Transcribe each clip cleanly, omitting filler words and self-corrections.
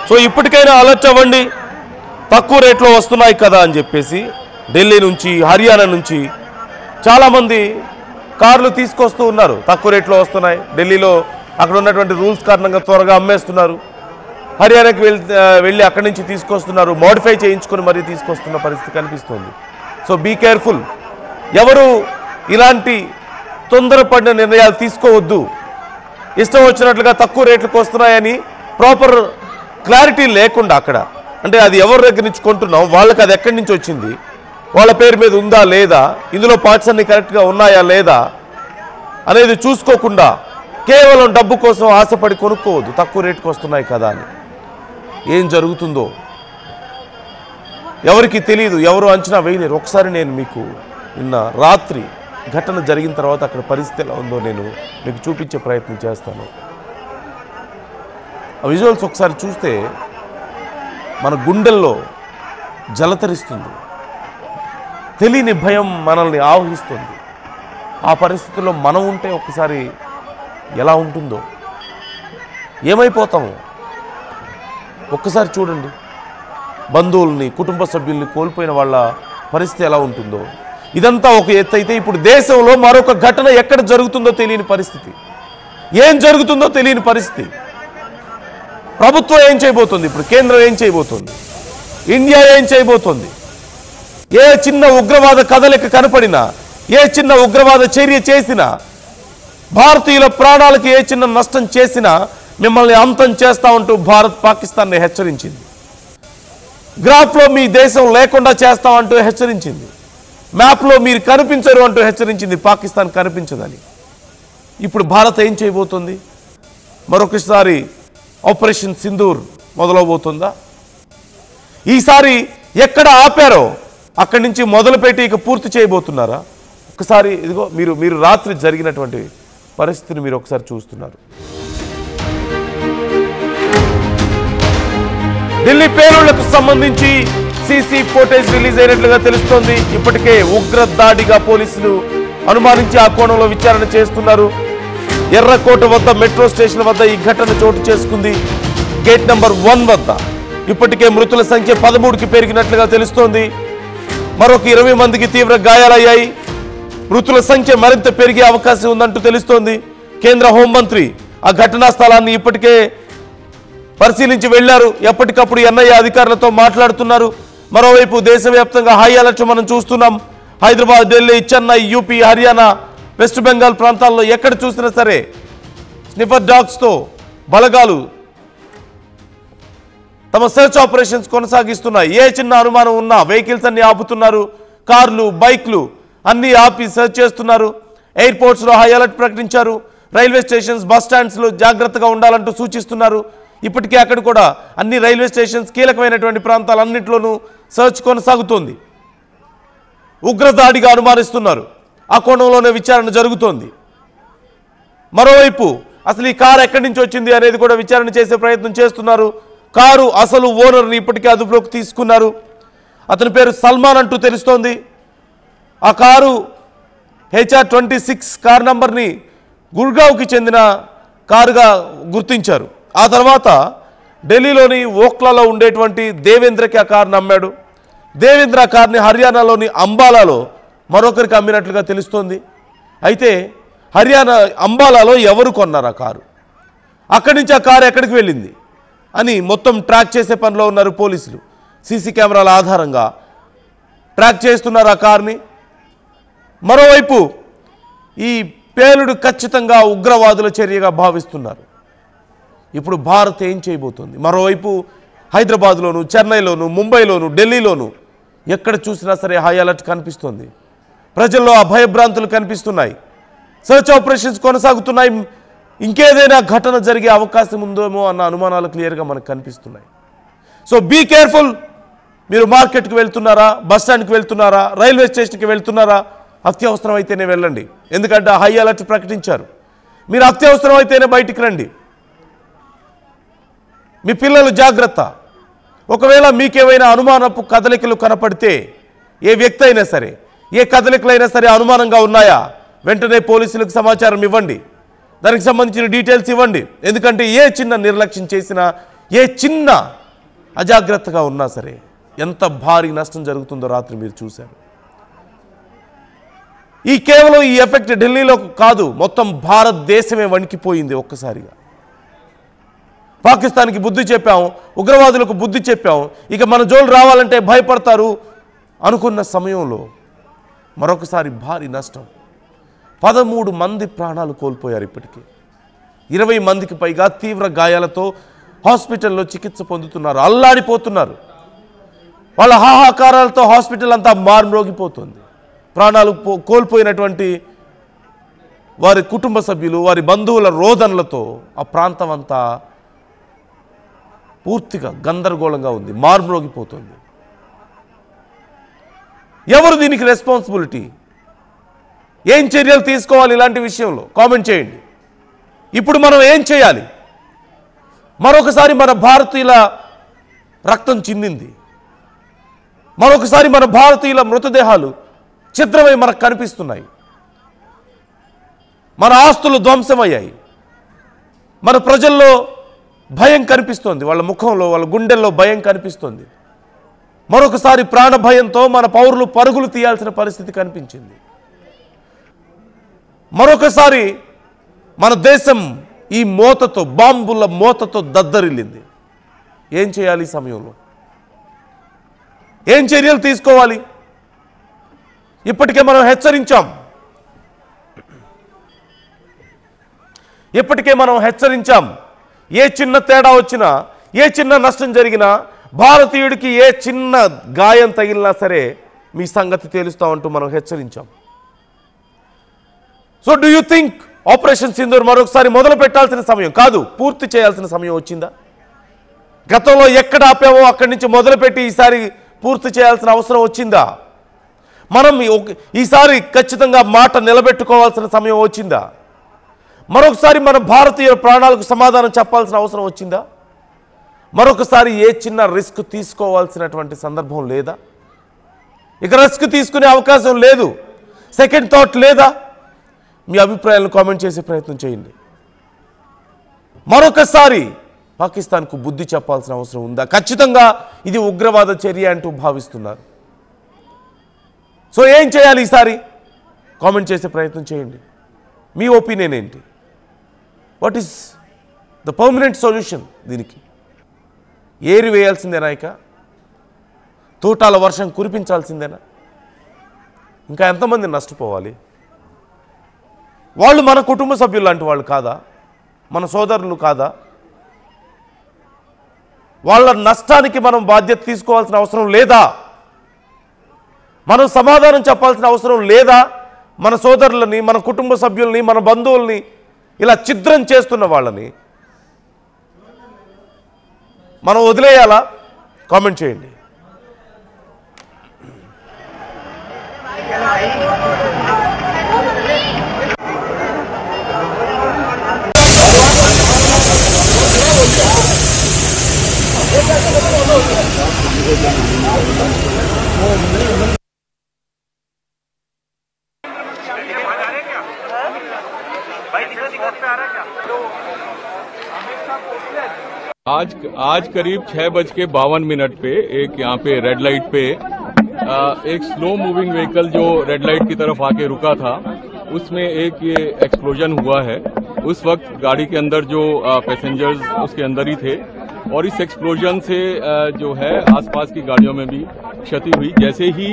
So ఇప్పటికైనా alert అవ్వండి, తక్కువ రేట్లో వస్తున్నాయి కదా అని చెప్పేసి ఢిల్లీ నుంచి హర్యానా నుంచి చాలామంది కార్లు తీసుకొస్తూ ఉన్నారు. తక్కువ రేట్లో వస్తున్నాయి, ఢిల్లీలో అక్కడ ఉన్నటువంటి రూల్స్ కారణంగా త్వరగా అమ్మేస్తున్నారు. హర్యానాకి వెళ్ళి అక్కడి నుంచి తీసుకొస్తున్నారు, మోడిఫై చేయించుకొని మరీ తీసుకొస్తున్న పరిస్థితి కనిపిస్తుంది. సో బీ కేర్ఫుల్, ఎవరు ఇలాంటి తొందరపడిన నిర్ణయాలు తీసుకోవద్దు. ఇష్టం వచ్చినట్లుగా తక్కువ రేట్లకు వస్తున్నాయని ప్రాపర్ క్లారిటీ లేకుండా అక్కడ అంటే అది ఎవరి దగ్గర నుంచి కొంటున్నాం, వాళ్ళకి అది ఎక్కడి నుంచి వచ్చింది, వాళ్ళ పేరు మీద ఉందా లేదా, ఇందులో పార్ట్స్ అన్ని కరెక్ట్గా ఉన్నాయా లేదా అనేది చూసుకోకుండా కేవలం డబ్బు కోసం ఆశపడి కొనుక్కోవద్దు. తక్కువ రేటుకు వస్తున్నాయి కదా అని. ఏం జరుగుతుందో ఎవరికి తెలియదు, ఎవరు అంచనా వేయలేరు. ఒకసారి నేను మీకు నిన్న రాత్రి ఘటన జరిగిన తర్వాత అక్కడ పరిస్థితి ఎలా ఉందో నేను మీకు చూపించే ప్రయత్నం చేస్తాను. ఆ విజువల్స్ ఒకసారి చూస్తే మన గుండెల్లో జలతరిస్తుంది, తెలియని భయం మనల్ని ఆవహిస్తుంది. ఆ పరిస్థితుల్లో మనం ఉంటే ఒక్కసారి ఎలా ఉంటుందో, ఏమైపోతాము ఒక్కసారి చూడండి. బంధువుల్ని, కుటుంబ సభ్యుల్ని కోల్పోయిన వాళ్ళ పరిస్థితి ఎలా ఉంటుందో. ఇదంతా ఒక ఎత్తు అయితే ఇప్పుడు దేశంలో మరొక ఘటన ఎక్కడ జరుగుతుందో తెలియని పరిస్థితి, ఏం జరుగుతుందో తెలియని పరిస్థితి. ప్రభుత్వం ఏం చేయబోతుంది, ఇప్పుడు కేంద్రం ఏం చేయబోతుంది, ఇండియా ఏం చేయబోతుంది, ఏ చిన్న ఉగ్రవాద కదలిక కనపడినా, ఏ చిన్న ఉగ్రవాద చర్య చేసినా, భారతీయుల ప్రాణాలకు ఏ చిన్న నష్టం చేసినా మిమ్మల్ని అంతం చేస్తామంటూ భారత్ పాకిస్తాన్ని హెచ్చరించింది. గ్రాఫ్లో మీ దేశం లేకుండా చేస్తామంటూ హెచ్చరించింది. మ్యాప్లో మీరు కనిపించరు అంటూ హెచ్చరించింది పాకిస్తాన్ కనిపించదని. ఇప్పుడు భారత్ ఏం చేయబోతుంది, మరొకసారి ఆపరేషన్ సింధూర్ మొదలవబోతుందా? ఈసారి ఎక్కడ ఆపారో అక్కడి నుంచి మొదలుపెట్టి ఇక పూర్తి చేయబోతున్నారా? ఒకసారి ఇదిగో మీరు రాత్రి జరిగినటువంటి పరిస్థితిని మీరు ఒకసారి చూస్తున్నారు. ఢిల్లీ పేలుళ్లకు సంబంధించి సీసీ ఫుటేజ్ రిలీజ్ అయినట్లుగా తెలుస్తోంది. ఇప్పటికే ఉగ్ర దాడిగా పోలీసులు అనుమానించి ఆ కోణంలో విచారణ చేస్తున్నారు. ఎర్రకోట వద్ద మెట్రో స్టేషన్ వద్ద ఈ ఘటన చోటు చేసుకుంది. గేట్ నెంబర్ 1 వద్ద ఇప్పటికే మృతుల సంఖ్య 13కి పెరిగినట్లుగా తెలుస్తోంది. మరొక 20 మందికి తీవ్ర గాయాలయ్యాయి. మృతుల సంఖ్య మరింత పెరిగే అవకాశం ఉందంటూ తెలుస్తోంది. కేంద్ర హోంమంత్రి ఆ ఘటనా స్థలాన్ని ఇప్పటికే పరిశీలించి వెళ్లారు. ఎప్పటికప్పుడు ఎన్ఐఏ అధికారులతో మాట్లాడుతున్నారు. మరోవైపు దేశవ్యాప్తంగా హై అలర్ట్ మనం చూస్తున్నాం. హైదరాబాద్, ఢిల్లీ, చెన్నై, యూపీ, హర్యానా, వెస్ట్ బెంగాల్ ప్రాంతాల్లో ఎక్కడ చూసినా సరే స్నిఫర్ డాగ్స్తో బలగాలు తమ సెర్చ్ ఆపరేషన్స్ కొనసాగిస్తున్నాయి. ఏ చిన్న అనుమానం ఉన్నా వెహికల్స్ అన్ని ఆపుతున్నారు. కార్లు, బైక్లు అన్నీ ఆపి సెర్చ్ చేస్తున్నారు. ఎయిర్పోర్ట్స్లో హై అలర్ట్ ప్రకటించారు. రైల్వే స్టేషన్స్, బస్ స్టాండ్స్లో జాగ్రత్తగా ఉండాలంటూ సూచిస్తున్నారు. ఇప్పటికే అక్కడ కూడా అన్ని రైల్వే స్టేషన్స్, కీలకమైనటువంటి ప్రాంతాలన్నింటిలోనూ సెర్చ్ కొనసాగుతోంది. ఉగ్రదాడిగా అనుమానిస్తున్నారు. ఆ కోణంలోనే విచారణ జరుగుతోంది. మరోవైపు అసలు ఈ కారు ఎక్కడి నుంచి వచ్చింది అనేది కూడా విచారణ చేసే ప్రయత్నం చేస్తున్నారు. కారు అసలు ఓనర్ని ఇప్పటికే అదుపులోకి తీసుకున్నారు. అతని పేరు సల్మాన్ అంటూ తెలుస్తోంది. ఆ కారు HR26 కార్ నంబర్ని గుర్గావ్కి చెందిన కారుగా గుర్తించారు. ఆ తర్వాత ఢిల్లీలోని ఓఖ్లాలో ఉండేటువంటి దేవేంద్రకి ఆ కారుని అమ్మాడు. దేవేంద్ర కార్ని హర్యానాలోని అంబాలాలో మరొకరికి అమ్మినట్లుగా తెలుస్తోంది. అయితే హర్యానా అంబాలాలో ఎవరు కొన్నారు ఆ కారు, అక్కడి నుంచి ఆ కారు ఎక్కడికి వెళ్ళింది అని మొత్తం ట్రాక్ చేసే పనిలో ఉన్నారు పోలీసులు. సీసీ కెమెరాల ఆధారంగా ట్రాక్ చేస్తున్నారు ఆ కార్ని. మరోవైపు ఈ పేలుడు ఖచ్చితంగా ఉగ్రవాదుల చర్యగా భావిస్తున్నారు. ఇప్పుడు భారత్ ఏం చేయబోతుంది? మరోవైపు హైదరాబాద్లోను, చెన్నైలోను, ముంబైలోను, ఢిల్లీలోను ఎక్కడ చూసినా సరే హై అలర్ట్ కనిపిస్తుంది. ప్రజల్లో ఆ భయభ్రాంతులు కనిపిస్తున్నాయి. సెర్చ్ ఆపరేషన్స్ కొనసాగుతున్నాయి. ఇంకేదైనా ఘటన జరిగే అవకాశం ఉందేమో అన్న అనుమానాలు క్లియర్గా మనకు కనిపిస్తున్నాయి. So be careful. మీరు మార్కెట్కి వెళ్తున్నారా, బస్ స్టాండ్కి వెళ్తున్నారా, రైల్వే స్టేషన్కి వెళ్తున్నారా, అత్యవసరం అయితేనే వెళ్ళండి. ఎందుకంటే హై అలర్ట్ ప్రకటించారు. మీరు అత్యవసరం అయితేనే బయటికి రండి. మీ పిల్లలు జాగ్రత్త. ఒకవేళ మీకేమైనా అనుమానపు కదలికలు కనపడితే, ఏ వ్యక్తి అయినా సరే, ఏ కదలికలైనా సరే అనుమానంగా ఉన్నాయా, వెంటనే పోలీసులకు సమాచారం ఇవ్వండి. దానికి సంబంధించిన డీటెయిల్స్ ఇవ్వండి. ఎందుకంటే ఏ చిన్న నిర్లక్ష్యం చేసినా, ఏ చిన్న అజాగ్రత్తగా ఉన్నా సరే ఎంత భారీ నష్టం జరుగుతుందో రాత్రి మీరు చూశారు. కేవలం ఈ ఎఫెక్ట్ ఢిల్లీలో కాదు, మొత్తం భారతదేశమే వణికిపోయింది ఒక్కసారిగా. పాకిస్తాన్కి బుద్ధి చెప్పాం, ఉగ్రవాదులకు బుద్ధి చెప్పాం, ఇక మన జోలు రావాలంటే భయపడతారు అనుకున్న సమయంలో మరొకసారి భారీ నష్టం. 13 మంది ప్రాణాలు కోల్పోయారు. ఇప్పటికీ 20 మందికి పైగా తీవ్ర గాయాలతో హాస్పిటల్లో చికిత్స పొందుతున్నారు, అల్లాడిపోతున్నారు. వాళ్ళ హాహాకారాలతో హాస్పిటల్ అంతా మార్మోగిపోతుంది. ప్రాణాలు కోల్పోయినటువంటి వారి కుటుంబ సభ్యులు, వారి బంధువుల రోదనలతో ఆ ప్రాంతం అంతా పూర్తిగా గందరగోళంగా ఉంది, మార్మోగిపోతుంది. ఎవరు దీనికి రెస్పాన్సిబిలిటీ? ఏం చర్యలు తీసుకోవాలి ఇలాంటి విషయంలో? కామెంట్ చేయండి. ఇప్పుడు మనం ఏం చేయాలి? మరొకసారి మన భారతీయుల రక్తం చిందింది, మరొకసారి మన భారతీయుల మృతదేహాలు చిత్రమై మనకు కనిపిస్తున్నాయి, మన ఆస్తులు ధ్వంసమయ్యాయి, మన ప్రజల్లో భయం కనిపిస్తోంది, వాళ్ళ ముఖంలో వాళ్ళ గుండెల్లో భయం కనిపిస్తోంది. మరొకసారి ప్రాణ భయంతో మన పౌరులు పరుగులు తీయాల్సిన పరిస్థితి కనిపించింది. మరొకసారి మన దేశం ఈ మోతతో, బాంబుల మోతతో దద్దరిల్లింది. ఏం చేయాలి? ఈ సమయంలో ఏం చర్యలు తీసుకోవాలి? ఇప్పటికే మనం హెచ్చరించాం. ఏ చిన్న తేడా వచ్చినా, ఏ చిన్న నష్టం జరిగినా, భారతీయుడికి ఏ చిన్న గాయం తగిలినా సరే మీ సంగతి తేలుస్తామంటూ మనం హెచ్చరించాం. So do you think operation Sindoor మరొకసారి మొదలు పెట్టాల్సిన సమయం కాదు, పూర్తి చేయాల్సిన సమయం వచ్చిందా? గతంలో ఎక్కడ ఆపామో అక్కడి నుంచి మొదలుపెట్టి ఈసారి పూర్తి చేయాల్సిన అవసరం వచ్చిందా? మనం ఈసారి ఖచ్చితంగా మాట నిలబెట్టుకోవాల్సిన సమయం వచ్చిందా? మరొకసారి మన భారతీయ ప్రాణాలకు సమాధానం చెప్పాల్సిన అవసరం వచ్చిందా? మరొకసారి ఏ చిన్న రిస్క్ తీసుకోవాల్సినటువంటి సందర్భం లేదా? ఇక రిస్క్ తీసుకునే అవకాశం లేదు, సెకండ్ థాట్ లేదా? మీ అభిప్రాయాలను కామెంట్ చేసే ప్రయత్నం చేయండి. మరొకసారి పాకిస్తాన్కు బుద్ధి చెప్పాల్సిన అవసరం ఉందా? ఖచ్చితంగా ఇది ఉగ్రవాద చర్య అంటూ భావిస్తున్నారు. సో ఏం చేయాలి ఈసారి? కామెంట్ చేసే ప్రయత్నం చేయండి. మీ ఒపీనియన్ ఏంటి? What is the permanent solution? దీనికి ఏరి వేయాల్సిందేనా? ఇక తూటాల వర్షం కురిపించాల్సిందేనా? ఇంకా ఎంతమంది నష్టపోవాలి? వాళ్ళు మన కుటుంబ సభ్యులు లాంటి వాళ్ళు కాదా? మన సోదరులు కాదా? వాళ్ళ నష్టానికి మనం బాధ్యత తీసుకోవాల్సిన అవసరం లేదా? మనం సమాధానం చెప్పాల్సిన అవసరం లేదా? మన సోదరులని, మన కుటుంబ సభ్యుల్ని, మన బంధువుల్ని ఇలా ఛిద్రం చేస్తున్న వాళ్ళని మనం వదిలేయాలా? కామెంట్ చేయండి. आज करीब 6:52 पे एक यहाँ पे रेड लाइट पे एक स्लो मूविंग व्हीकल जो रेड लाइट की तरफ आके रुका था, उसमें एक ये एक्सप्लोजन हुआ है। उस वक्त गाड़ी के अंदर जो पैसेंजर्स उसके अंदर ही थे और इस एक्सप्लोजन से जो है आसपास की गाड़ियों में भी क्षति हुई। जैसे ही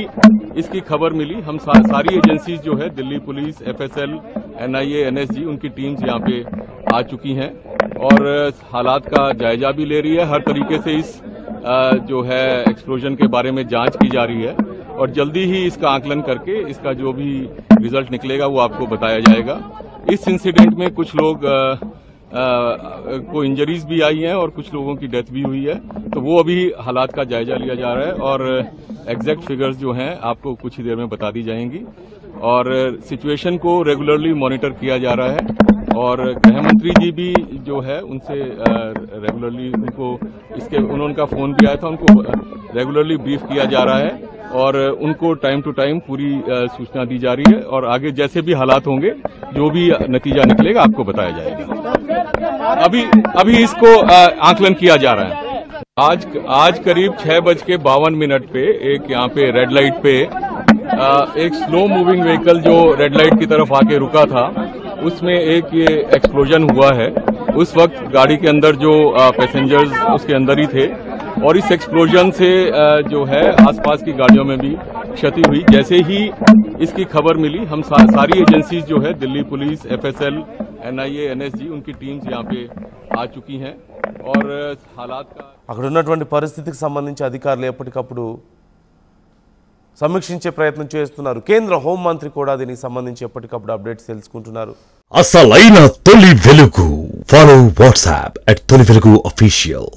इसकी खबर मिली, हम सारी एजेंसीज जो है, Delhi police, FSL, NIA, NSG, उनकी टीम्स यहाँ पे आ चुकी हैं और हालात का जायजा भी ले रही है। हर तरीके से इस जो है एक्सप्लोजन के बारे में जांच की जा रही है और जल्दी ही इसका आकलन करके इसका जो भी रिजल्ट निकलेगा वो आपको बताया जाएगा। इस इंसिडेंट में कुछ लोग को इंजरीज भी आई हैं और कुछ लोगों की डेथ भी हुई है, तो वो अभी हालात का जायजा लिया जा रहा है और एग्जैक्ट फिगर्स जो हैं आपको कुछ ही देर में बता दी जाएंगी। और सिचुएशन को रेगुलरली मॉनिटर किया जा रहा है और गृह मंत्री जी भी जो है उनसे रेगुलरली उनको उन्होंने फोन भी आया था, उनको रेगुलरली ब्रीफ किया जा रहा है और उनको टाइम टू टाइम पूरी सूचना दी जा रही है और आगे जैसे भी हालात होंगे जो भी नतीजा निकलेगा आपको बताया जाएगा। अभी इसको आकलन किया जा रहा है। आज करीब 6:52 पे एक यहाँ पे रेड लाइट पे एक स्लो मूविंग व्हीकल जो रेड लाइट की तरफ आके रुका था, उसमें एक ये एक्सप्लोजन हुआ है। उस वक्त गाड़ी के अंदर जो पैसेंजर्स उसके अंदर ही थे और इस एक्सप्लोजन से जो है आसपास की गाड़ियों में भी क्षति हुई। जैसे ही इसकी खबर मिली हम सारी एजेंसीज जो है Delhi police, FSL, NIA, NSG उनकी टीम्स यहाँ पे आ चुकी हैं और हालात का అక్కడ ఉన్నటువంటి పరిస్థితికి సంబంధించి అధికారులు ఎప్పటికప్పుడు సమీక్షించే ప్రయత్నం చేస్తున్నారు. కేంద్ర హోంమంత్రి కూడా దీనికి సంబంధించి ఎప్పటికప్పుడు అప్డేట్స్ తెలుసుకుంటున్నారు. అసలైన తొలి వెలుగు. ఫాలో వాట్సాప్ @తొలి వెలుగు అఫీషియల్.